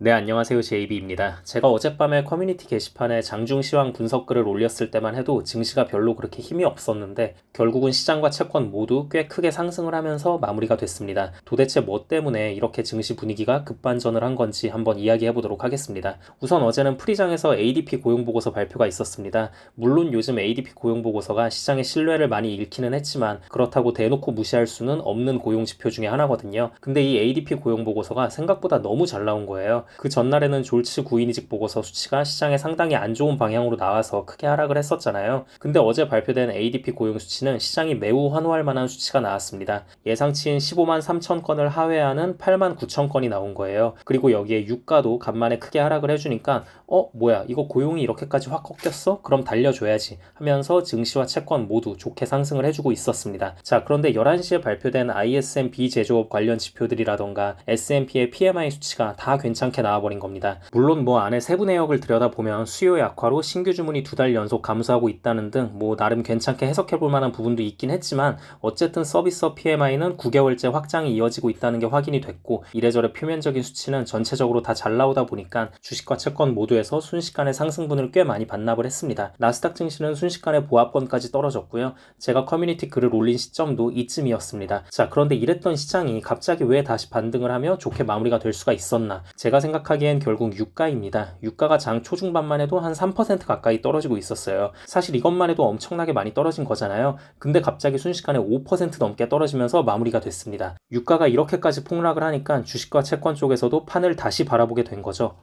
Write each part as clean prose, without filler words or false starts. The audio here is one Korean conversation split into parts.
네, 안녕하세요. 제이비입니다. 제가 어젯밤에 커뮤니티 게시판에 장중 시황 분석글을 올렸을 때만 해도 증시가 별로 그렇게 힘이 없었는데 결국은 시장과 채권 모두 꽤 크게 상승을 하면서 마무리가 됐습니다. 도대체 뭐 때문에 이렇게 증시 분위기가 급반전을 한 건지 한번 이야기해 보도록 하겠습니다. 우선 어제는 프리장에서 ADP 고용보고서 발표가 있었습니다. 물론 요즘 ADP 고용보고서가 시장의 신뢰를 많이 잃기는 했지만 그렇다고 대놓고 무시할 수는 없는 고용지표 중에 하나거든요. 근데 이 ADP 고용보고서가 생각보다 너무 잘 나온 거예요. 그 전날에는 졸츠 구인이직 보고서 수치가 시장에 상당히 안 좋은 방향으로 나와서 크게 하락을 했었잖아요. 근데 어제 발표된 ADP 고용 수치는 시장이 매우 환호할 만한 수치가 나왔습니다. 예상치인 15만 3천 건을 하회하는 8만 9천 건이 나온 거예요. 그리고 여기에 유가도 간만에 크게 하락을 해주니까 뭐야 이거 고용이 이렇게까지 확 꺾였어? 그럼 달려줘야지 하면서 증시와 채권 모두 좋게 상승을 해주고 있었습니다. 자, 그런데 11시에 발표된 ISM 비제조업 관련 지표들이라던가 S&P의 PMI 수치가 다 괜찮게 나와버린 겁니다. 물론 안에 세부 내역을 들여다보면 수요 약화로 신규 주문이 2달 연속 감소하고 있다는 등 나름 괜찮게 해석해볼 만한 부분도 있긴 했지만 어쨌든 서비스업 PMI는 9개월째 확장이 이어지고 있다는 게 확인이 됐고 이래저래 표면적인 수치는 전체적으로 다 잘 나오다 보니까 주식과 채권 모두에서 순식간에 상승분을 꽤 많이 반납을 했습니다. 나스닥 증시는 순식간에 보합권까지 떨어졌고요. 제가 커뮤니티 글을 올린 시점도 이쯤이었습니다. 자, 그런데 이랬던 시장이 갑자기 왜 다시 반등을 하며 좋게 마무리가 될 수가 있었나? 제가 생각하기엔 결국 유가입니다. 유가가 장 초중반만 해도 한 3% 가까이 떨어지고 있었어요. 사실 이것만 해도 엄청나게 많이 떨어진 거잖아요. 근데 갑자기 순식간에 5% 넘게 떨어지면서 마무리가 됐습니다. 유가가 이렇게까지 폭락을 하니까 주식과 채권 쪽에서도 판을 다시 바라보게 된 거죠.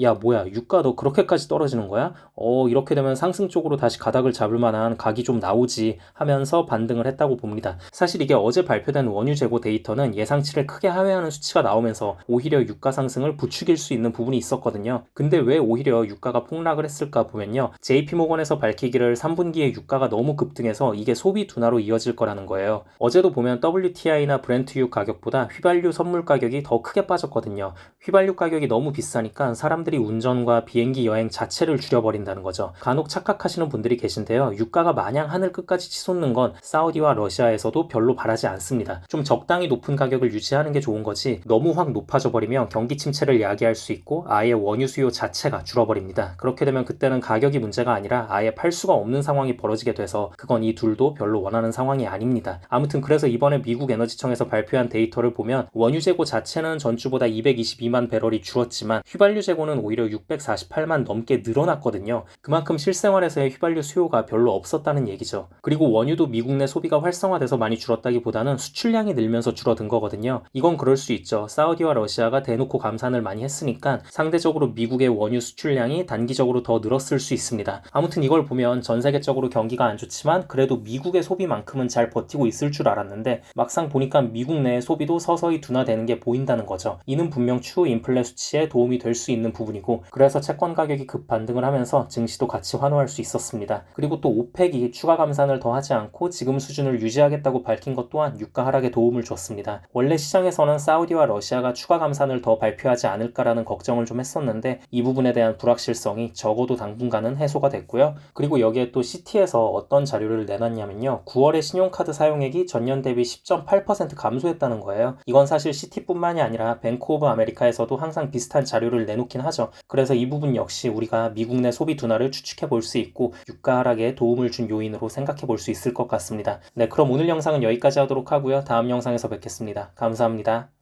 야 뭐야 유가 너 그렇게까지 떨어지는 거야? 이렇게 되면 상승 쪽으로 다시 가닥을 잡을 만한 각이 좀 나오지 하면서 반등을 했다고 봅니다. 사실 이게 어제 발표된 원유 재고 데이터는 예상치를 크게 하회하는 수치가 나오면서 오히려 유가 상승을 부추길 수 있는 부분이 있었거든요. 근데 왜 오히려 유가가 폭락을 했을까 보면요. JP모건에서 밝히기를 3분기에 유가가 너무 급등해서 이게 소비 둔화로 이어질 거라는 거예요. 어제도 보면 WTI나 브렌트유 가격보다 휘발유 선물 가격이 더 크게 빠졌거든요. 휘발유 가격이 너무 비싸니까 사람들이 운전과 비행기 여행 자체를 줄여버린다는 거죠. 간혹 착각하시는 분들이 계신데요. 유가가 마냥 하늘 끝까지 치솟는 건 사우디와 러시아에서도 별로 바라지 않습니다. 좀 적당히 높은 가격을 유지하는 게 좋은 거지 너무 확 높아져 버리면 경기 침체를 야기할 수 있고 아예 원유 수요 자체가 줄어버립니다. 그렇게 되면 그때는 가격이 문제가 아니라 아예 팔 수가 없는 상황이 벌어지게 돼서 그건 이 둘도 별로 원하는 상황이 아닙니다. 아무튼 그래서 이번에 미국 에너지청에서 발표한 데이터를 보면 원유 재고 자체는 전주보다 222만 배럴이 줄었지만 휘발유 재고는 오히려 648만 넘게 늘어났거든요. 그만큼 실생활에서의 휘발유 수요가 별로 없었다는 얘기죠. 그리고 원유도 미국 내 소비가 활성화돼서 많이 줄었다기보다는 수출량이 늘면서 줄어든 거거든요. 이건 그럴 수 있죠. 사우디와 러시아가 대놓고 감산을 많이 했으니까 상대적으로 미국의 원유 수출량이 단기적으로 더 늘었을 수 있습니다. 아무튼 이걸 보면 전 세계적으로 경기가 안 좋지만 그래도 미국의 소비만큼은 잘 버티고 있을 줄 알았는데 막상 보니까 미국 내의 소비도 서서히 둔화되는 게 보인다는 거죠. 이는 분명 추후 인플레 수치에 도움이 될 수 있는 부분이고 그래서 채권 가격이 급반등을 하면서 증시도 같이 환호할 수 있었습니다. 그리고 또 오펙이 추가 감산을 더 하지 않고 지금 수준을 유지하겠다고 밝힌 것 또한 유가 하락에 도움을 줬습니다. 원래 시장에서는 사우디와 러시아가 추가 감산을 더 발표하지 않을까라는 걱정을 좀 했었는데 이 부분에 대한 불확실성이 적어도 당분간은 해소가 됐고요. 그리고 여기에 또 시티에서 어떤 자료를 내놨냐면요. 9월에 신용카드 사용액이 전년 대비 10.8% 감소했다는 거예요. 이건 사실 시티뿐만이 아니라 뱅크 오브 아메리카에서도 항상 비슷한 자료를 내놓긴 하죠. 그래서 이 부분 역시 우리가 미국 내 소비 둔화를 추측해 볼 수 있고 유가 하락에 도움을 준 요인으로 생각해 볼 수 있을 것 같습니다. 네, 그럼 오늘 영상은 여기까지 하도록 하고요. 다음 영상에서 뵙겠습니다. 감사합니다.